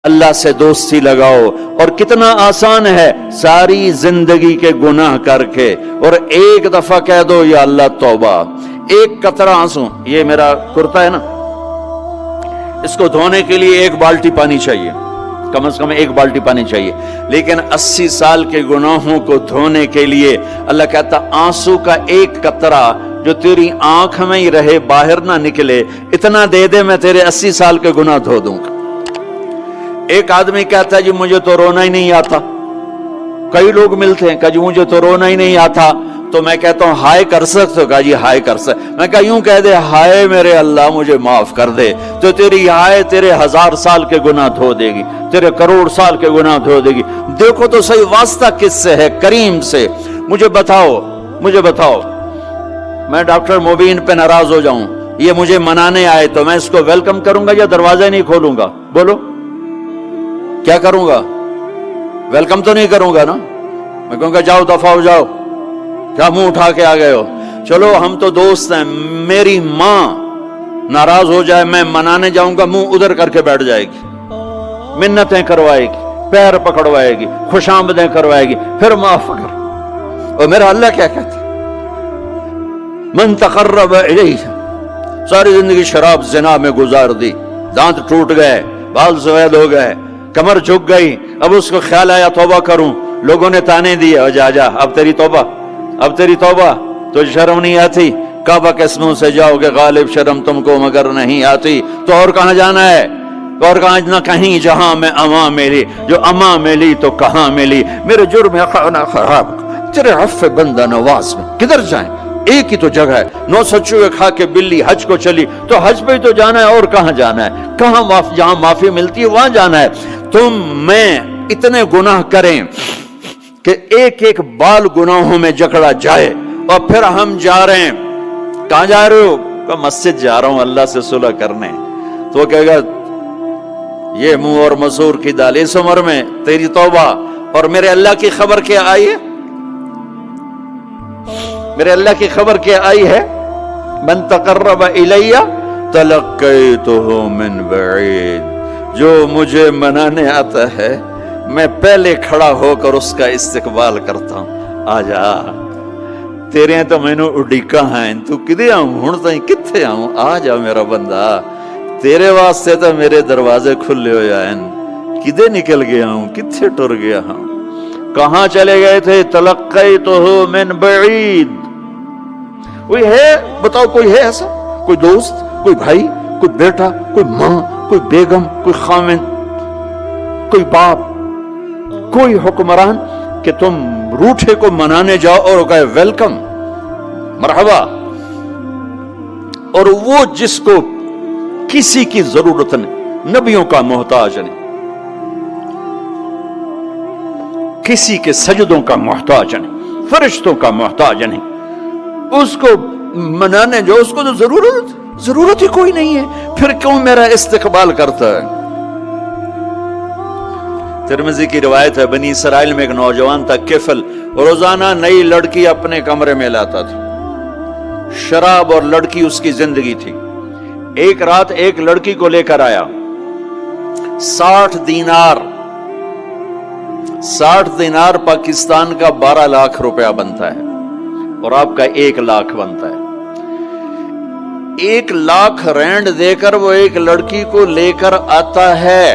اللہ سے دوستی لگاؤ. اور کتنا آسان ہے ساری زندگی کے گناہ کر کے اور ایک دفعہ کہہ دو یا اللہ توبہ. ایک قطرہ آنسو، یہ میرا کرتا ہے نا، اس کو دھونے کے لیے ایک بالٹی پانی چاہیے، کم از کم ایک بالٹی پانی چاہیے، لیکن 80 سال کے گناہوں کو دھونے کے لیے اللہ کہتا آنسو کا ایک قطرہ جو تیری آنکھ میں ہی رہے، باہر نہ نکلے، اتنا دے دے میں تیرے 80 سال کے گناہ دھو دوں گا. ایک آدمی کہتا ہے جی مجھے تو رونا ہی نہیں آتا. کئی لوگ ملتے ہیں کہ جی مجھے تو رونا ہی نہیں آتا، تو میں کہتا ہوں ہائے کر سکتے ہو؟ کہا جی ہائے کر سکتے. میں کہا یوں کہہ دے ہائے میرے اللہ مجھے معاف کر دے، تو تیری ہائے تیرے 1000 سال کے گناہ دھو دے گی، تیرے کروڑ سال کے گناہ دھو دے گی. دیکھو تو صحیح واسطہ کس سے ہے؟ کریم سے. مجھے بتاؤ میں ڈاکٹر مبین پہ ناراض ہو جاؤں، یہ مجھے منانے آئے تو میں اس کو ویلکم کروں گا یا دروازہ نہیں کھولوں گا؟ بولو کیا کروں گا؟ ویلکم تو نہیں کروں گا نا، میں کہوں گا جاؤ دفعہ ہو جاؤ، کیا منہ اٹھا کے آ گئے ہو؟ چلو ہم تو دوست ہیں. میری ماں ناراض ہو جائے میں منانے جاؤں گا، منہ ادھر کر کے بیٹھ جائے گی، منتیں کروائے گی، پیر پکڑوائے گی، خوش آمدیں کروائے گی، پھر معاف کر. اور میرا اللہ کیا کہتا ہے؟ من تقرب الیہ. ساری زندگی شراب زنا میں گزار دی، دانت ٹوٹ گئے، بال سفید ہو گئے، کمر جھک گئی. اب اس کو خیال آیا توبہ کروں، لوگوں نے تانے دیے جا اب تیری توبہ تو شرم نہیں آتی؟ کعبہ کے منہ سے جاؤ گے غالب شرم تم کو مگر نہیں آتی. تو اور کہاں جانا ہے؟ اور کہاں نہ کہیں جہاں میں اما ملی، جو اما ملی تو کہاں ملی. میرے جرم خانہ خراب تیرے عفو بندہ نواز میں کدھر جائیں؟ ایک ہی تو جگہ ہے. 900 چوہے کھا کے بلی حج کو چلی، تو حج پہ ہی تو جانا ہے، اور کہاں جانا ہے؟ کہاں جہاں معافی ملتی ہے وہاں جانا ہے. تم میں اتنے گناہ کریں کہ ایک ایک بال گناہوں میں جکڑا جائے، اور پھر ہم جا رہے ہیں. کہاں جا رہے ہو؟ کہ مسجد جا رہا ہوں اللہ سے صلح کرنے. تو وہ کہے گا یہ منہ اور مسور کی دال، اس عمر میں تیری توبہ. اور میرے اللہ کی خبر کیا آئی ہے؟ میرے اللہ کی خبر کیا آئی ہے؟ من تقرب الیہ تلقیتہ من بعید. جو مجھے منانے آتا ہے میں پہلے کھڑا ہو کر اس کا استقبال کرتا ہوں. آجا تیرے تو مینوں اڈیکا ہیں، تو کدے آؤں ہن تائیں کتھے آؤں؟ آ جا میرا بندہ، تیرے واسطے تو میرے دروازے کھلے ہوئے ہیں. کدے نکل گیا ہوں، کتھے ٹر گیا ہوں؟ کہاں چلے گئے تھے؟ تلقیتہ من بعید. کوئی ہے بتاؤ، کوئی ہے ایسا؟ کوئی دوست، کوئی بھائی، کوئی بیٹا، کوئی ماں، کوئی بیگم، کوئی خامن، کوئی باپ، کوئی حکمران کہ تم روٹھے کو منانے جاؤ اور کہے ویلکم مرحبا؟ اور وہ جس کو کسی کی ضرورت نہیں، نبیوں کا محتاج نہیں، کسی کے سجدوں کا محتاج نہیں، فرشتوں کا محتاج نہیں، اس کو منانے جو اس کو تو ضرورت ہی کوئی نہیں ہے، پھر کیوں میرا استقبال کرتا ہے؟ ترمذی کی روایت ہے، بنی اسرائیل میں ایک نوجوان تھا کفل، روزانہ نئی لڑکی اپنے کمرے میں لاتا تھا. شراب اور لڑکی اس کی زندگی تھی. ایک رات ایک لڑکی کو لے کر آیا. 60 دینار پاکستان کا 12 لاکھ روپیہ بنتا ہے، اور آپ کا 1 لاکھ بنتا ہے. 1 لاکھ رینڈ دے کر وہ ایک لڑکی کو لے کر آتا ہے.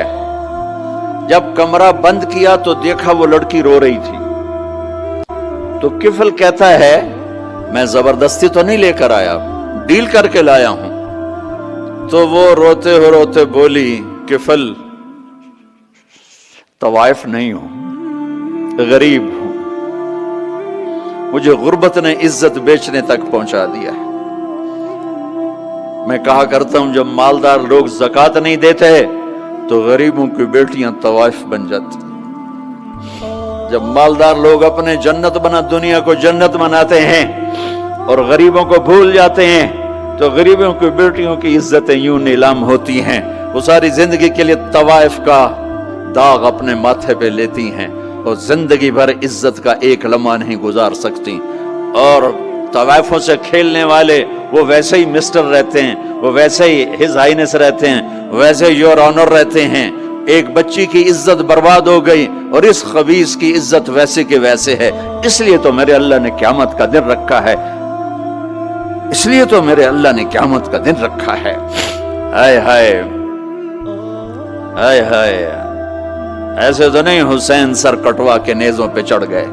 جب کمرہ بند کیا تو دیکھا وہ لڑکی رو رہی تھی. تو کفل کہتا ہے میں زبردستی تو نہیں لے کر آیا، ڈیل کر کے لایا ہوں. تو وہ روتے بولی کفل طوائف نہیں ہوں، غریب ہوں، مجھے غربت نے عزت بیچنے تک پہنچا دیا ہے. میں کہا کرتا ہوں جب مالدار لوگ زکوٰۃ نہیں دیتے تو غریبوں کی بیٹیاں طوائف بن جاتی. جب مالدار لوگ اپنے دنیا کو جنت بناتے ہیں اور غریبوں کو بھول جاتے ہیں تو غریبوں کی بیٹیوں کی عزتیں یوں نیلام ہوتی ہیں. وہ ساری زندگی کے لیے طوائف کا داغ اپنے ماتھے پہ لیتی ہیں اور زندگی بھر عزت کا ایک لمحہ نہیں گزار سکتی. اور طوائفوں سے کھیلنے والے وہ ویسے ہی مسٹر رہتے ہیں، وہ ویسے ہی ہز ہائنس رہتے ہیں، ویسے یور آنر رہتے ہیں. ایک بچی کی عزت برباد ہو گئی اور اس خبیث کی عزت ویسے کے ویسے ہے، اس لیے تو میرے اللہ نے قیامت کا دن رکھا ہے، اس لیے تو میرے اللہ نے قیامت کا دن رکھا ہے۔ ہائے ہائے ہائے ہائے، ایسے تو نہیں حسین سر کٹوا کے نیزوں پہ چڑھ گئے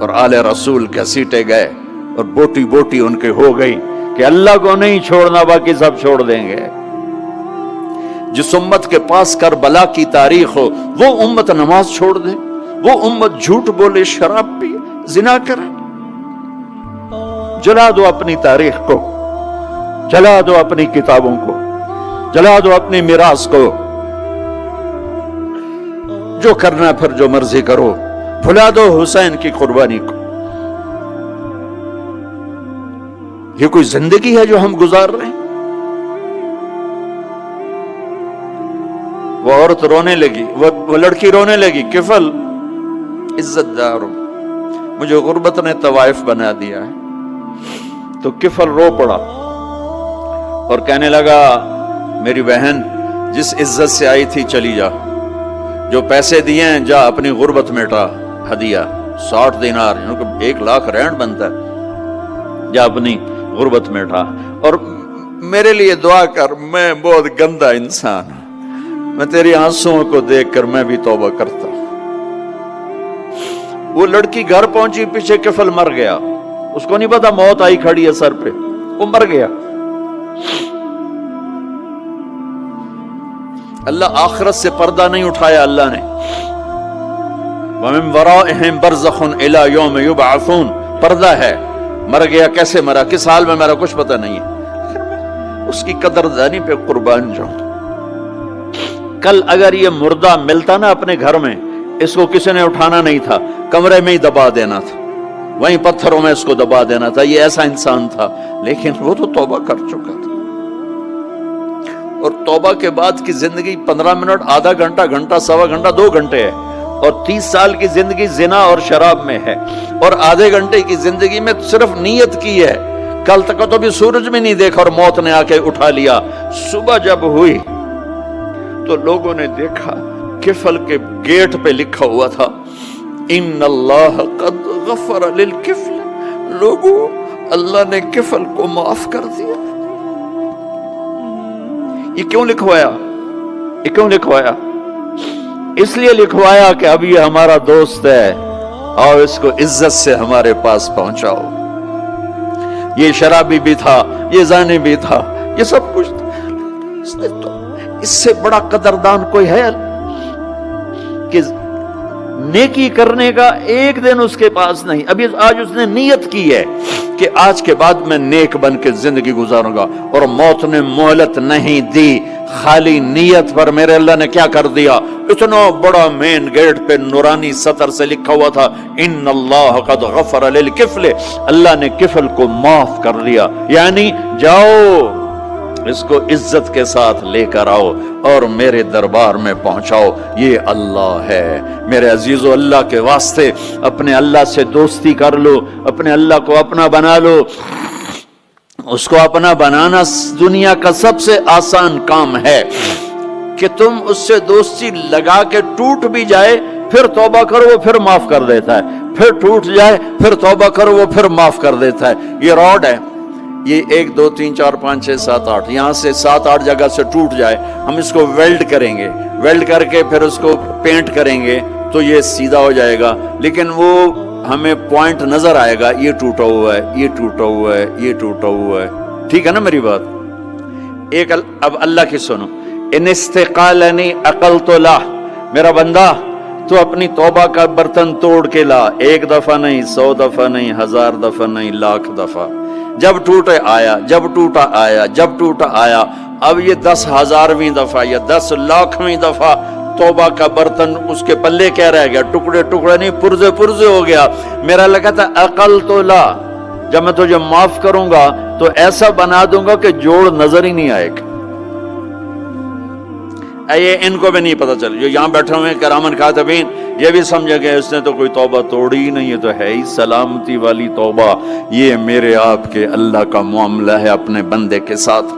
اور آل رسول کے سیٹے گئے اور بوٹی بوٹی ان کے ہو گئی کہ اللہ کو نہیں چھوڑنا باقی سب چھوڑ دیں گے۔ جس امت کے پاس کربلا کی تاریخ ہو وہ امت نماز چھوڑ دے، وہ امت جھوٹ بولے، شراب پی، زنا کرے۔ جلا دو اپنی تاریخ کو، جلا دو اپنی کتابوں کو، جلا دو اپنی میراث کو، جو کرنا پھر جو مرضی کرو، بھلا دو حسین کی قربانی کو۔ یہ کوئی زندگی ہے جو ہم گزار رہے ہیں؟ وہ عورت رونے لگی، وہ لڑکی رونے لگی، کفل عزت دار ہوں، مجھے غربت نے طوائف بنا دیا ہے۔ تو کفل رو پڑا اور کہنے لگا میری بہن جس عزت سے آئی تھی چلی جا، جو پیسے دیے ہیں جا اپنی غربت مٹا، ہدیہ 60 دینار، 1,00,000 رینڈ بنتا ہے، جا اپنی غربت مٹا اور میرے لیے دعا کر، میں بہت گندا انسان ہوں، میں تیری آنسوؤں کو دیکھ کر میں بھی توبہ کرتا ہوں۔ وہ لڑکی گھر پہنچی، پیچھے کفل مر گیا، اس کو نہیں پتا موت آئی کھڑی ہے سر پہ، وہ مر گیا۔ اللہ آخرت سے پردہ نہیں اٹھایا اللہ نے۔ وَمِن وَرَائِهِمْ بَرْزَخٌ إِلَى يَوْمِ يُبْعَثُونَ، پردہ ہے، مر گیا، کیسے مرا، کس حال میں مرا، کچھ پتہ نہیں ہے، اس کی قدردانی پہ قربان جاؤں۔ کل اگر یہ مردہ ملتا نا اپنے گھر میں، اس کو کسی نے اٹھانا نہیں تھا، کمرے میں ہی دبا دینا تھا، وہیں پتھروں میں اس کو دبا دینا تھا، یہ ایسا انسان تھا، لیکن وہ تو توبہ کر چکا تھا۔ اور توبہ کے بعد کی زندگی 15 منٹ، آدھا گھنٹہ، گھنٹہ، سوا گھنٹہ، 2 گھنٹے ہے، اور 30 سال کی زندگی زنا اور شراب میں ہے، اور آدھے گھنٹے کی زندگی میں صرف نیت کی ہے۔ کل تک تو بھی سورج میں نہیں دیکھا اور موت نے آ کے اٹھا لیا۔ صبح جب ہوئی تو لوگوں نے دیکھا کفل کے گیٹ پہ لکھا ہوا تھا ان اللہ قد غفر للکفل، لوگوں اللہ نے کفل کو معاف کر دیا۔ یہ کیوں لکھوایا؟ یہ کیوں لکھوایا؟ اس لیے لکھوایا کہ اب یہ ہمارا دوست ہے اور اس کو عزت سے ہمارے پاس پہنچاؤ۔ یہ شرابی بھی تھا، یہ زانی بھی تھا، یہ سب کچھ تھا۔ اس سے بڑا قدردان کوئی ہے کہ نیکی کرنے کا ایک دن اس کے پاس نہیں؟ ابھی آج اس نے نیت کی ہے کہ آج کے بعد میں نیک بن کے زندگی گزاروں گا، اور موت نے مہلت نہیں دی، خالی نیت پر میرے اللہ نے کیا کر دیا، اتنا بڑا مین گیٹ پہ نورانی سطر سے لکھا ہوا تھا ان اللہ قد غفر للکفل، اللہ نے کفل کو معاف کر دیا، یعنی جاؤ اس کو عزت کے ساتھ لے کر آؤ اور میرے دربار میں پہنچاؤ، یہ اللہ ہے۔ میرے عزیزو، اللہ کے واسطے اپنے اللہ سے دوستی کر لو، اپنے اللہ کو اپنا بنا لو۔ اس کو اپنا بنانا دنیا کا سب سے آسان کام ہے کہ تم اس سے دوستی لگا کے ٹوٹ بھی جائے پھر توبہ کرو وہ پھر معاف کر دیتا ہے، پھر ٹوٹ جائے پھر توبہ کرو وہ پھر معاف کر دیتا ہے۔ یہ راڈ ہے، یہ 1 2 3 4 5 6 7 8 یہاں سے 7 8 جگہ سے ٹوٹ جائے، ہم اس کو ویلڈ کریں گے، ویلڈ کر کے پھر اس کو پینٹ کریں گے تو یہ سیدھا ہو جائے گا، لیکن وہ ہمیں پوائنٹ نظر آئے گا، یہ ٹوٹا ہوا ہے، یہ ٹوٹا ہوا ہے، یہ ٹوٹا ہوا ہے۔ ٹھیک ہے نا میری بات؟ ایک اب اللہ کی سنو، ان استقالنی عقلت لا، میرا بندہ تو اپنی توبہ کا برتن توڑ کے لا، 1 دفعہ نہیں، 100 دفعہ نہیں، 1000 دفعہ نہیں، 1,00,000 دفعہ، جب ٹوٹے آیا، جب ٹوٹا آیا، جب ٹوٹا آیا۔ اب یہ 10,000ویں دفعہ یا 10,00,000ویں دفعہ توبہ کا برتن اس کے پلے کیا رہ گیا؟ ٹکڑے ٹکڑے نہیں، پرزے پرزے ہو گیا۔ میرا لگا تھا عقل تو لا، جب میں تجھے معاف کروں گا تو ایسا بنا دوں گا کہ جوڑ نظر ہی نہیں آئے گا۔ یہ ان کو بھی نہیں پتا چل، جو یہاں بیٹھے ہوئے کرامن کاتبین یہ بھی سمجھ گئے اس نے تو کوئی توبہ توڑی ہی نہیں، یہ تو ہے ہی سلامتی والی توبہ۔ یہ میرے آپ کے اللہ کا معاملہ ہے اپنے بندے کے ساتھ۔